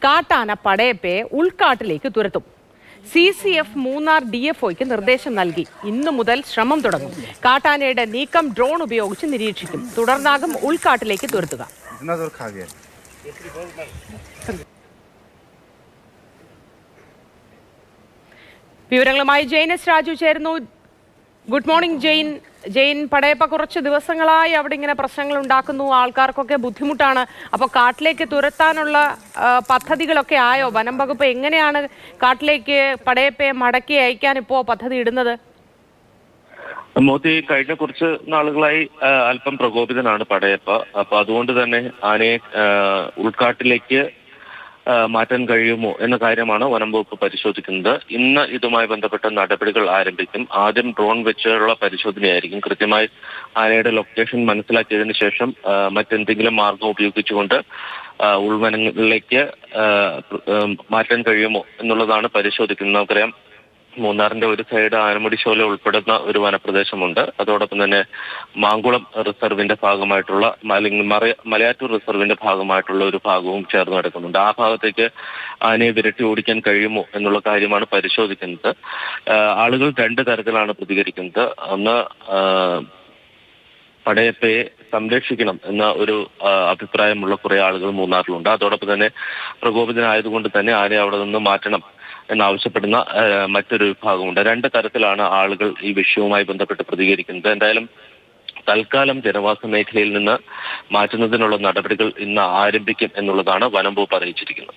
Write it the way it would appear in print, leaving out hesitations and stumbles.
കാട്ടാന പടയപ്പയെ ഉൾക്കാട്ടിലേക്ക് തുരത്തും. CCF മൂന്നാർ DFOയ്ക്ക് നിർദ്ദേശം നൽകി. ഇന്നു മുതൽ ശ്രമം തുടങ്ങും. കാട്ടാനയുടെ നീക്കം ഡ്രോൺ ഉപയോഗിച്ച് നിരീക്ഷിക്കും. തുടർന്നാകും ഉൾക്കാട്ടിലേക്ക് തുരത്തുക. വിവരങ്ങളുമായി ജെയിൻ എസ് രാജു ചേരുന്നു. Good morning Jain. പടയപ്പ കുറച്ച് ദിവസങ്ങളായി അവിടെ ഇങ്ങനെ പ്രശ്നങ്ങൾ ഉണ്ടാക്കുന്നു, ആൾക്കാർക്കൊക്കെ ബുദ്ധിമുട്ടാണ്. അപ്പോൾ കാട്ടിലേക്ക് തുരത്താനുള്ള പദ്ധതികളൊക്കെ ആയോ? വനം വകുപ്പ് എങ്ങനെയാണ് കാട്ടിലേക്ക് പടയപ്പയെ മടക്കി അയക്കാൻ ഇപ്പോൾ പദ്ധതി ഇടുന്നത്? മോദി കഴിഞ്ഞ കുറച്ച് നാളുകളായി അല്പം പ്രകോപിതനാണ് പടയപ്പ. അപ്പൊ അതുകൊണ്ട് തന്നെ ആനയെ ഉൾക്കാട്ടിലേക്ക് മാറ്റാൻ കഴിയുമോ എന്ന കാര്യമാണ് വനം വകുപ്പ് പരിശോധിക്കുന്നത്. ഇന്ന് ഇതുമായി ബന്ധപ്പെട്ട നടപടികൾ ആരംഭിക്കും. ആദ്യം ഡ്രോൺ വെച്ചുള്ള പരിശോധനയായിരിക്കും. കൃത്യമായി ആനയുടെ ലൊക്കേഷൻ മനസ്സിലാക്കിയതിനു ശേഷം മറ്റെന്തെങ്കിലും മാർഗം ഉപയോഗിച്ചുകൊണ്ട് ഉൾവനങ്ങളിലേക്ക് മാറ്റാൻ കഴിയുമോ എന്നുള്ളതാണ് പരിശോധിക്കുന്നത്. നമുക്കറിയാം, മൂന്നാറിന്റെ ഒരു സൈഡ് ആനമുടിശോല ഉൾപ്പെടുന്ന ഒരു വനപ്രദേശമുണ്ട്. അതോടൊപ്പം തന്നെ മാങ്കുളം റിസർവിന്റെ ഭാഗമായിട്ടുള്ള അല്ലെങ്കിൽ മലയാറ്റൂർ റിസർവിന്റെ ഭാഗമായിട്ടുള്ള ഒരു ഭാഗവും ചേർന്ന് കിടക്കുന്നുണ്ട്. ആ ഭാഗത്തേക്ക് ആനയെ വിരട്ടി ഓടിക്കാൻ കഴിയുമോ എന്നുള്ള കാര്യമാണ് പരിശോധിക്കുന്നത്. ആളുകൾ രണ്ട് തരത്തിലാണ് പ്രതികരിക്കുന്നത്. ഒന്ന്, പടയപ്പയെ സംരക്ഷിക്കണം എന്ന ഒരു അഭിപ്രായമുള്ള കുറെ ആളുകൾ മൂന്നാറിലുണ്ട്. അതോടൊപ്പം തന്നെ പ്രകോപിതനായതുകൊണ്ട് തന്നെ ആനയെ അവിടെ നിന്ന് മാറ്റണം എന്നാവശ്യപ്പെടുന്ന മറ്റൊരു വിഭാഗമുണ്ട്. രണ്ട് തരത്തിലാണ് ആളുകൾ ഈ വിഷയവുമായി ബന്ധപ്പെട്ട് പ്രതികരിക്കുന്നത്. എന്തായാലും തൽക്കാലം ജനവാസ മേഖലയിൽ നിന്ന് മാറ്റുന്നതിനുള്ള നടപടികൾ ഇന്ന് ആരംഭിക്കും എന്നുള്ളതാണ് വനം വകുപ്പ് അറിയിച്ചിരിക്കുന്നത്.